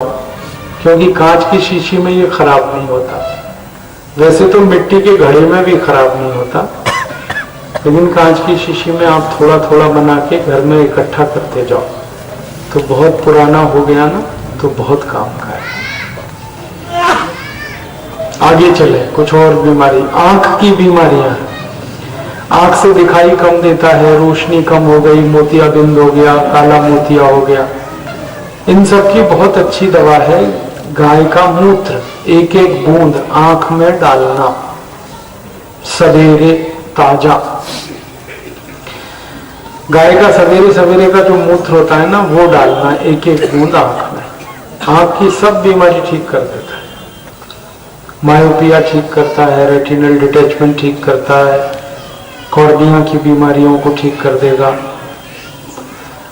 क्योंकि कांच की शीशी में ये खराब नहीं होता। वैसे तो मिट्टी के घड़े में भी खराब नहीं होता, लेकिन कांच की शीशी में आप थोड़ा थोड़ा बना के घर में इकट्ठा करते जाओ तो बहुत पुराना हो गया ना तो बहुत काम का है। आगे चले, कुछ और बीमारी, आंख की बीमारियां हैं। आंख से दिखाई कम देता है, रोशनी कम हो गई, मोतियाबिंद हो गया, काला मोतिया हो गया। इन सब की बहुत अच्छी दवा है गाय का मूत्र, एक एक बूंद आंख में डालना सवेरे ताजा। गाय का सवेरे सवेरे का जो मूत्र होता है ना वो डालना एक एक बूंद आंख में। आंख की सब बीमारी ठीक कर देता है। मायोपिया ठीक करता है, रेटिनल डिटैचमेंट ठीक करता है, कॉर्निया की बीमारियों को ठीक कर देगा।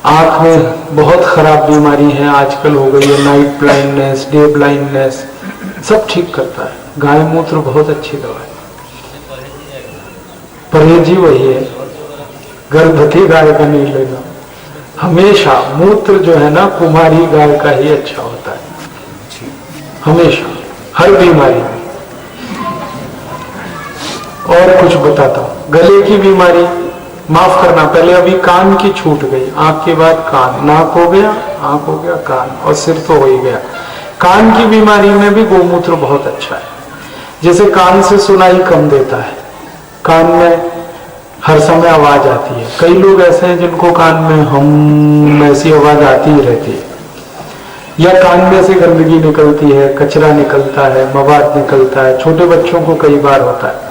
आंख में बहुत खराब बीमारी है आजकल हो गई है, नाइट ब्लाइंडनेस, डे ब्लाइंडनेस, सब ठीक करता है। गाय मूत्र बहुत अच्छी दवा है। परहेज ही वही है, गर्भवती गाय का नहीं लेना। हमेशा मूत्र जो है ना कुमारी गाय का ही अच्छा होता है, हमेशा, हर बीमारी में। और कुछ बताता हूं, गले की बीमारी, माफ करना पहले अभी कान की छूट गई, आंख के बाद कान, नाक हो गया, आंख हो गया, कान और सिर तो हो ही गया। कान की बीमारी में भी गोमूत्र बहुत अच्छा है। जैसे कान से सुनाई कम देता है, कान में हर समय आवाज आती है। कई लोग ऐसे हैं जिनको कान में हम ऐसी आवाज आती ही रहती है, या कान में से गंदगी निकलती है, कचरा निकलता है, मवाद निकलता है, छोटे बच्चों को कई बार होता है।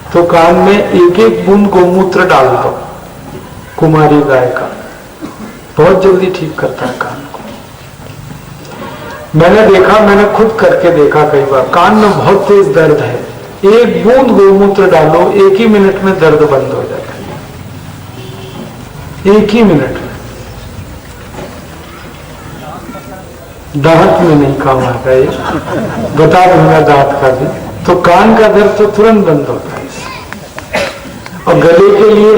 तो कान में एक एक बूंद गोमूत्र डाल दो कुमारी गाय का, बहुत जल्दी ठीक करता है कान को। मैंने देखा, मैंने खुद करके देखा कई बार, कान में बहुत तेज दर्द है, एक बूंद गोमूत्र डालो, एक ही मिनट में दर्द बंद हो जाता है, एक ही मिनट में। दांत में नहीं काम आता है, बता दूंगा दांत का भी। तो कान का दर्द तो तुरंत बंद होता है। और गले के लिए,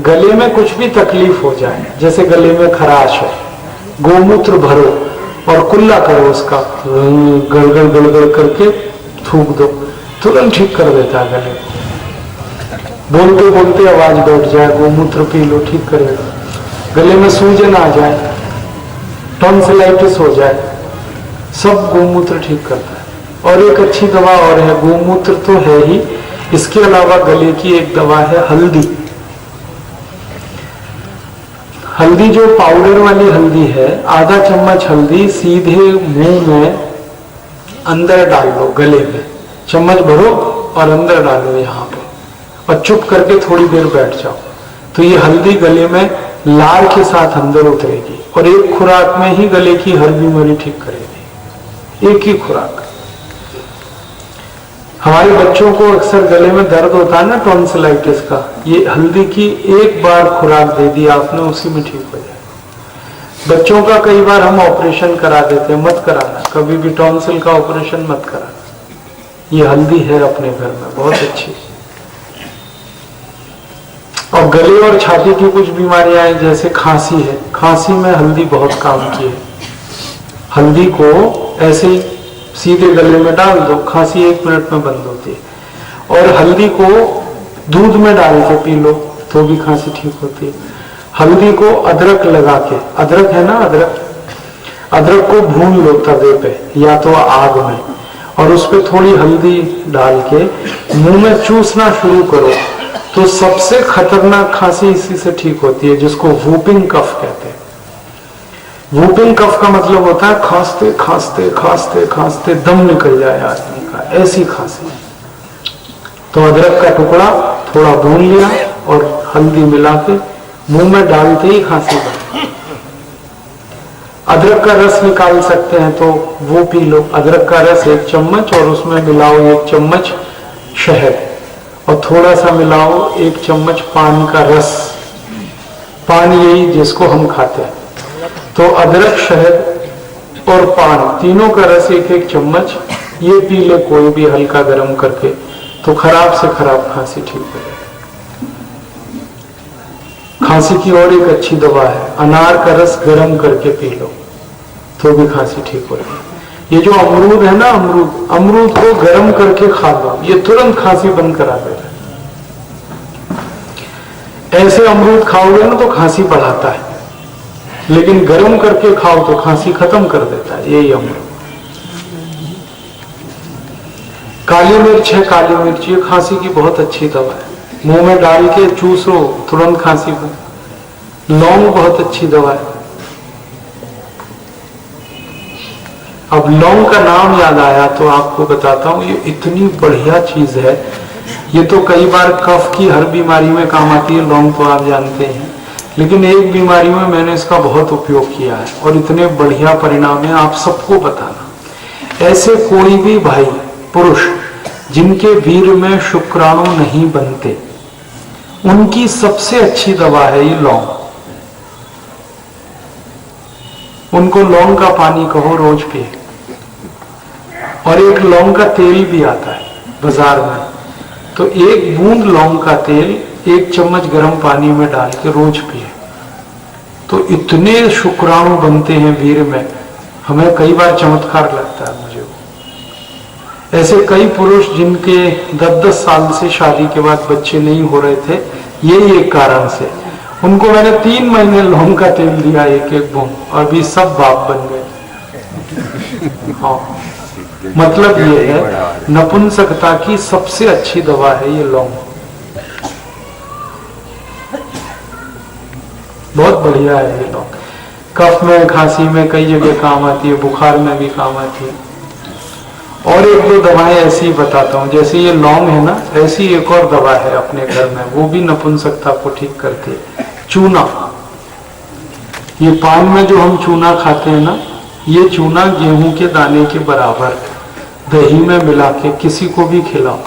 गले में कुछ भी तकलीफ हो जाए, जैसे गले में खराश है, गोमूत्र भरो और कुल्ला करो उसका, गड़गड़ गड़गड़ करके थूक दो, तुरंत ठीक कर देता है गले को। बोलते बोलते आवाज बैठ जाए, गोमूत्र पी लो, ठीक करेगा। गले में सूजन आ जाए, टॉन्सिलाइटिस हो जाए, सब गोमूत्र ठीक करता है। और एक अच्छी दवा और है, गोमूत्र तो है ही, इसके अलावा गले की एक दवा है हल्दी। हल्दी जो पाउडर वाली हल्दी है, आधा चम्मच हल्दी सीधे मुंह में अंदर डाल लो, गले में चम्मच भरो और अंदर डालो यहाँ पे, और चुप करके थोड़ी देर बैठ जाओ। तो ये हल्दी गले में लार के साथ अंदर उतरेगी और एक खुराक में ही गले की हर बीमारी ठीक करेगी, एक ही खुराक। हमारे बच्चों को अक्सर गले में दर्द होता है ना टॉन्सिलाइटिस का, ये हल्दी की एक बार खुराक दे दी आपने, उसी में ठीक हो जाए। बच्चों का कई बार हम ऑपरेशन करा देते हैं, मत कराना कभी भी, टॉन्सिल का ऑपरेशन मत कराना। ये हल्दी है अपने घर में बहुत अच्छी। और गले और छाती की कुछ बीमारियां हैं, जैसे खांसी है, खांसी में हल्दी बहुत काम की है। हल्दी को ऐसे ही सीधे गले में डाल दो, खांसी एक मिनट में बंद होती है। और हल्दी को दूध में डाल के पी लो तो भी खांसी ठीक होती है। हल्दी को अदरक लगा के, अदरक है ना, अदरक को भून लो तवे पे या तो आग में, और उस पर थोड़ी हल्दी डाल के मुंह में चूसना शुरू करो, तो सबसे खतरनाक खांसी इसी से ठीक होती है, जिसको वूपिंग कफ कहते हैं। वूपिंग कफ का मतलब होता है खांसते खांसते खांसते खांसते दम निकल जाए आदमी का, ऐसी खांसी। तो अदरक का टुकड़ा थोड़ा भून लिया और हल्दी मिला के मुंह में डालते ही खांसी बंद। अदरक का रस निकाल सकते हैं तो वो पी लो, अदरक का रस 1 चम्मच, और उसमें मिलाओ 1 चम्मच शहद, और थोड़ा सा मिलाओ 1 चम्मच पान का रस, पान यही जिसको हम खाते हैं। तो अदरक, शहद और पान तीनों का रस 1-1 चम्मच, ये पी ले कोई भी हल्का गर्म करके, तो खराब से खराब खांसी ठीक हो जाए। खांसी की और एक अच्छी दवा है, अनार का रस गर्म करके पी लो, तो भी खांसी ठीक हो जाएगी। ये जो अमरूद है ना, अमरूद को गर्म करके खा लो, ये तुरंत खांसी बंद करा देता है। ऐसे अमरूद खाओगे ना तो खांसी बढ़ाता है, लेकिन गर्म करके खाओ तो खांसी खत्म कर देता है। यही अमरूद। काली मिर्च है, काली मिर्च ये खांसी की बहुत अच्छी दवा है, मुंह में डाल के चूसो तुरंत खांसी बंद। लौंग बहुत अच्छी दवा है। अब लौंग का नाम याद आया तो आपको बताता हूं, ये इतनी बढ़िया चीज है। ये तो कई बार कफ की हर बीमारी में काम आती है लौंग, तो आप जानते हैं, लेकिन एक बीमारी में मैंने इसका बहुत उपयोग किया है और इतने बढ़िया परिणाम है, आप सबको बताना। ऐसे कोई भी भाई पुरुष जिनके वीर में शुक्राणु नहीं बनते, उनकी सबसे अच्छी दवा है ये लौंग। उनको लौंग का पानी कहो, रोज पिए। और एक लौंग का तेल भी आता है बाजार में, तो एक बूंद लौंग का तेल 1 चम्मच गर्म पानी में डाल के रोज पिए, तो इतने शुक्राणु बनते हैं वीर में, हमें कई बार चमत्कार लगता है मुझे। ऐसे कई पुरुष जिनके 10-10 साल से शादी के बाद बच्चे नहीं हो रहे थे, यही एक कारण से, उनको मैंने 3 महीने लौंग का तेल दिया, एक बूंद, और अभी सब बाप बन गए। हाँ, मतलब ये है नपुंसकता की सबसे अच्छी दवा है ये लौंग, बहुत बढ़िया है ये लौंग। कफ में, खांसी में कई जगह काम आती है, बुखार में भी काम आती है। और 1-2 दवाएं ऐसी बताता हूं, जैसे ये लौंग है ना, ऐसी एक और दवा है अपने घर में, वो भी नपुंसकता को ठीक करती है। चूना, ये पान में जो हम चूना खाते हैं ना, ये चूना गेहूं के दाने के बराबर दही में मिला के किसी को भी खिलाओ,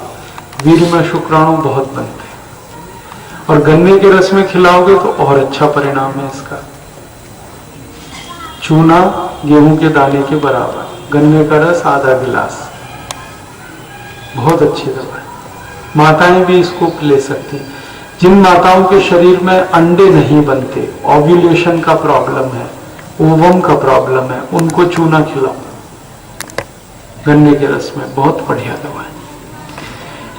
वीर में शुक्राणु बहुत बनते हैं। और गन्ने के रस में खिलाओगे तो और अच्छा परिणाम है इसका। चूना गेहूं के दाने के बराबर, गन्ने का रस आधा गिलास, बहुत अच्छी दवा है। माताएं भी इसको ले सकती हैं। जिन माताओं के शरीर में अंडे नहीं बनते, ओव्यूलेशन का प्रॉब्लम है, ओवम का प्रॉब्लम है, उनको चूना खिलाओ गन्ने के रस में, बहुत बढ़िया दवा है।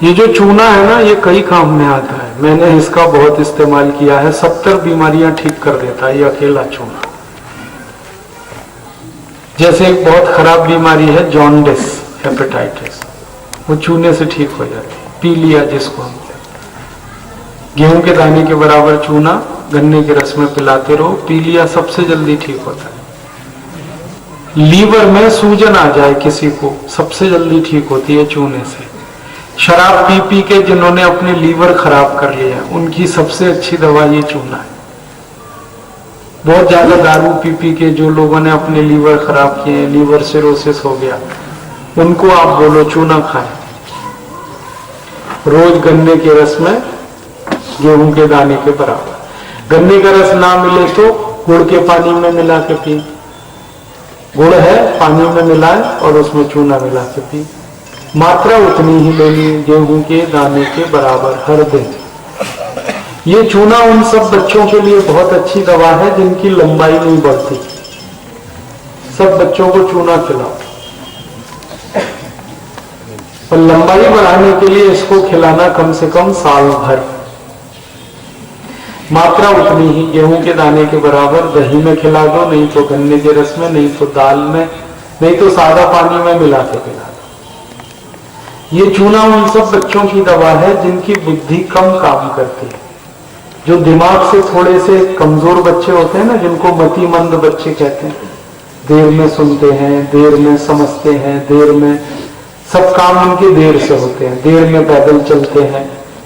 ये जो चूना है ना, ये कई काम में आता है, मैंने इसका बहुत इस्तेमाल किया है, 70 बीमारियां ठीक कर देता है ये अकेला चूना। जैसे एक बहुत खराब बीमारी है जॉन्डिस, हेपेटाइटिस, वो चूने से ठीक हो जाती है। पीलिया जिसको हम कहते हैं, गेहूं के दाने के बराबर चूना गन्ने के रस में पिलाते रहो, पीलिया सबसे जल्दी ठीक होता है। लीवर में सूजन आ जाए किसी को, सबसे जल्दी ठीक होती है चूने से। शराब पी पी के जिन्होंने अपने लीवर खराब कर लिया, उनकी सबसे अच्छी दवा ये चूना है। बहुत ज्यादा दारू पी पी के जो लोगों ने अपने लीवर खराब किए, लीवर सिरोसिस हो गया, उनको आप बोलो चूना खाएं रोज गन्ने के रस में गेहूं के दाने के बराबर। गन्ने का रस ना मिले तो गुड़ के पानी में मिला के पी, गुड़ है पानी में मिलाए और उसमें चूना मिला के पी, मात्रा उतनी ही लेनी, गेहूं के दाने के बराबर हर दिन। ये चूना उन सब बच्चों के लिए बहुत अच्छी दवा है जिनकी लंबाई नहीं बढ़ती, सब बच्चों को चूना खिलाओ। और लंबाई बढ़ाने के लिए इसको खिलाना कम से कम साल भर, मात्रा उतनी ही, गेहूं के दाने के बराबर दही में खिला दो, नहीं तो गन्ने के रस में, नहीं तो दाल में, नहीं तो सादा पानी में मिला के पिला दो। ये चूना उन सब बच्चों की दवा है जिनकी बुद्धि कम काम करती है, जो दिमाग से थोड़े से कमजोर बच्चे होते हैं ना, जिनको मतिमंद बच्चे कहते हैं, देर में सुनते हैं, देर में समझते हैं, देर में सब काम उनके देर से होते हैं, देर में पैदल चलते हैं,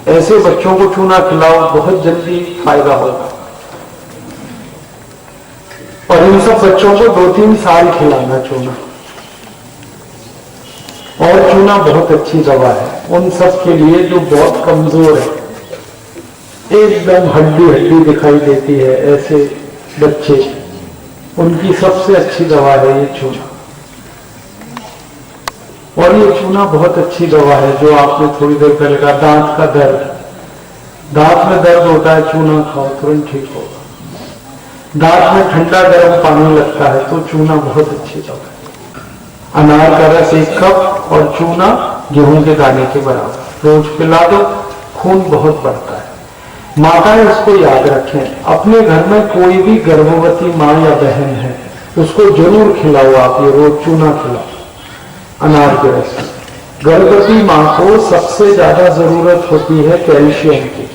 ऐसे बच्चों को चूना खिलाओ, बहुत जल्दी फायदा होगा। और इन सब बच्चों को 2-3 साल खिलाना चूना। और चूना बहुत अच्छी दवा है उन सब के लिए जो बहुत कमजोर है, एकदम हड्डी हड्डी दिखाई देती है, ऐसे बच्चे, उनकी सबसे अच्छी दवा है ये चूना। और ये चूना बहुत अच्छी दवा है जो आपने थोड़ी देर पहले कहा, दांत का दर्द, दांत में दर्द होता है, चूना खाओ तुरंत ठीक होगा। दांत में ठंडा गर्म पानी लगता है तो चूना बहुत अच्छी दवा है। अनार का रस 1 कप और चूना गेहूं के दाने के बराबर रोज पिला दो, खून बहुत बढ़ता है। माताएं इसको याद रखें, अपने घर में कोई भी गर्भवती माँ या बहन है उसको जरूर खिलाओ, आप ये रोज चूना खिलाओ अनार के रस में। गर्भवती माँ को सबसे ज्यादा जरूरत होती है कैल्शियम की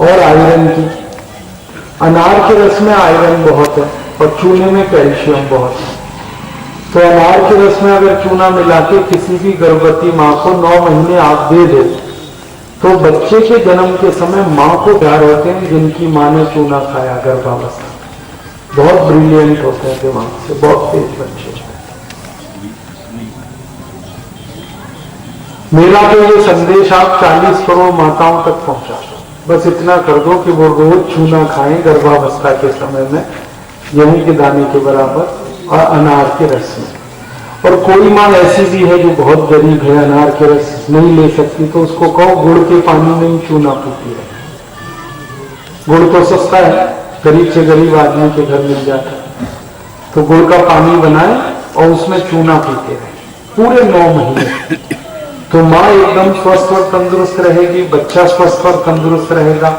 और आयरन की। अनार के रस में आयरन बहुत है और चूने में कैल्शियम बहुत है। तो अनार के रस में अगर चूना मिला के किसी भी गर्भवती माँ को 9 महीने आप दे दे तो बच्चे के जन्म के समय माँ को प्यार होते हैं जिनकी माँ ने चूना खाया गर्भावस्था। बहुत ब्रिलियंट होते हैं दिमाग से, बहुत तेज बच्चे। मेरा तो ये संदेश आप 40 करोड़ माताओं तक पहुंचा दो। बस इतना कर दो कि वो रोज चूना खाएं गर्भावस्था के समय में, गेहूं के दाने के बराबर और अनार के रस में। और कोई माँ ऐसी भी है जो बहुत गरीब है, अनार के रस नहीं ले सकती, तो उसको कहो गुड़ के पानी में ही चूना पीती है। गुड़ तो सस्ता है, गरीब से गरीब आदमी के घर मिल जाता है, तो गुड़ का पानी बनाए और उसमें चूना पीते रहे पूरे 9 महीने। तो माँ एकदम स्वस्थ और तंदुरुस्त रहेगी, बच्चा स्वस्थ और तंदुरुस्त रहेगा,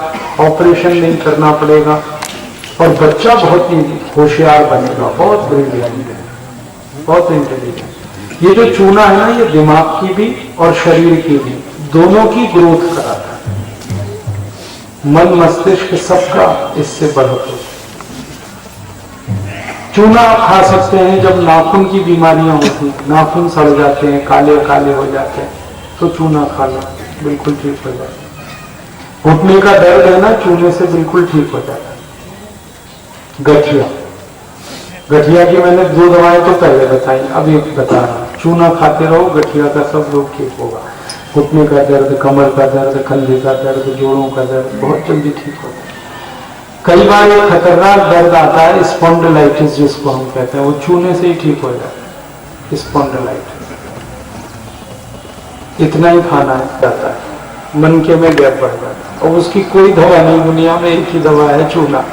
ऑपरेशन नहीं करना पड़ेगा और बच्चा बहुत ही होशियार बनेगा, बहुत ब्रिलियंट है, बहुत इंटेलिजेंट। ये जो चूना है ना, ये दिमाग की भी और शरीर की भी दोनों की ग्रोथ कराता है। मन मस्तिष्क सबका इससे बढ़त होती है। चूना आप खा सकते हैं जब नाखून की बीमारियां होती हैं, नाखून सड़ जाते हैं, काले काले हो जाते हैं, तो चूना खा लो, बिल्कुल ठीक हो जाता है। घुटने का दर्द है ना, चूने से बिल्कुल ठीक हो जाता है। गठिया, गठिया की मैंने 2 दवाएं तो पहले बताई, अब एक बता रहा हूं। चूना खाते रहो, गठिया का सब रोग ठीक होगा। घुटने का दर्द, कमर का दर्द, कंधे का दर्द, जोड़ों का दर्द बहुत जल्दी ठीक होता है। कई बार एक खतरनाक दर्द आता है स्पॉन्डिलाइटिस जिसको हम कहते हैं, वो चूने से ही ठीक हो जाता है। स्पॉन्डिलाइटिस इतना ही खाना जाता है, मन के में गैप बढ़ जाता है और उसकी कोई दवा नहीं, दुनिया में एक ही दवा है चूना।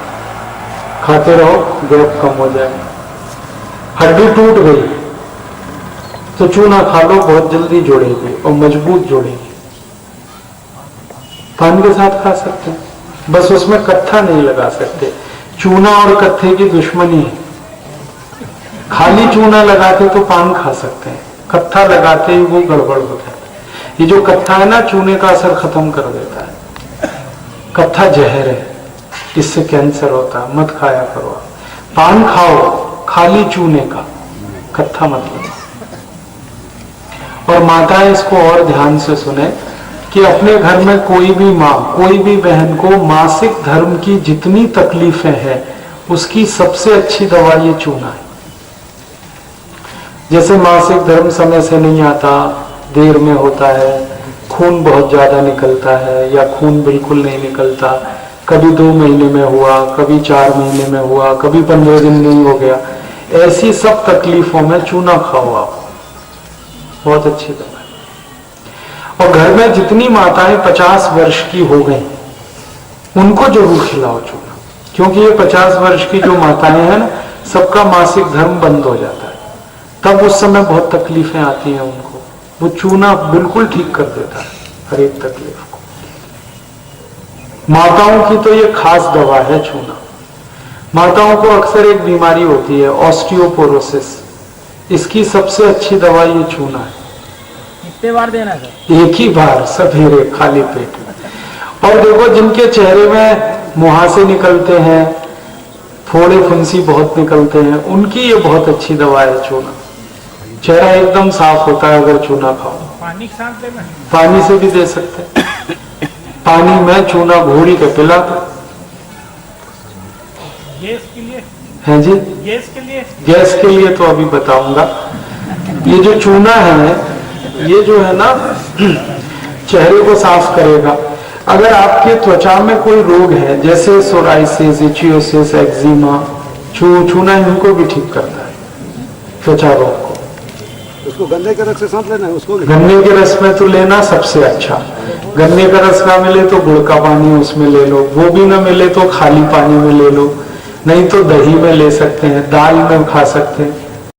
खाते रहो, गैप कम हो जाए। हड्डी टूट गई तो चूना खा लो, बहुत जल्दी जोड़ेगी और मजबूत जोड़ेगी। पान के साथ खा सकते हैं, बस उसमें कत्था नहीं लगा सकते। चूना और कत्थे की दुश्मनी है। खाली चूना लगाते तो पान खा सकते हैं, कत्था लगाते ही वो गड़बड़ हो जाता है। ये जो कत्था है ना, चूने का असर खत्म कर देता है। कत्था जहर है, इससे कैंसर होता है, मत खाया करो। पान खाओ खाली चूने का, कत्था मत लो। और माताएं इसको और ध्यान से सुने कि अपने घर में कोई भी माँ, कोई भी बहन को मासिक धर्म की जितनी तकलीफें हैं उसकी सबसे अच्छी दवा ये चूना है। जैसे मासिक धर्म समय से नहीं आता, देर में होता है, खून बहुत ज्यादा निकलता है या खून बिल्कुल नहीं निकलता, कभी 2 महीने में हुआ, कभी 4 महीने में हुआ, कभी 15 दिन नहीं हो गया, ऐसी सब तकलीफों में चूना खाओ आप, बहुत अच्छी दवा है। और घर में जितनी माताएं 50 वर्ष की हो गई उनको जरूर खिलाओ चूना, क्योंकि ये 50 वर्ष की जो माताएं हैं ना, सबका मासिक धर्म बंद हो जाता है, तब उस समय बहुत तकलीफें आती हैं उनको। वो चूना बिल्कुल ठीक कर देता है हर एक तकलीफ को। माताओं की तो ये खास दवा है चूना। माताओं को अक्सर एक बीमारी होती है ऑस्टियोपोरोसिस, इसकी सबसे अच्छी दवा ये चूना है। कितने बार देना सर? एक ही बार, सवेरे खाली पेट में। और देखो जिनके चेहरे में मुहासे निकलते हैं, फोड़े फुंसी बहुत निकलते हैं, उनकी ये बहुत अच्छी दवा है चूना। चेहरा एकदम साफ होता है अगर चूना खाओ। पानी के साथ देना? पानी से भी दे सकते हैं, पानी में चूना घोड़ी के पिला दो। गैस के लिए? है जी, गैस के लिए? गैस के लिए तो अभी बताऊंगा। ये जो चूना है, ये जो है ना चेहरे को साफ करेगा। अगर आपके त्वचा में कोई रोग है जैसे सोराइसिस, इचियोसिस, एक्जिमा, चूना इनको भी ठीक करता है, त्वचा रोग को। उसको गन्ने के रस के साथ लेना है उसको? गन्ने के रस में तो लेना सबसे अच्छा। गन्ने का रस ना मिले तो गुड़ का पानी उसमें ले लो, वो भी ना मिले तो खाली पानी में ले लो। नहीं तो दही में ले सकते हैं, दाल में खा सकते हैं।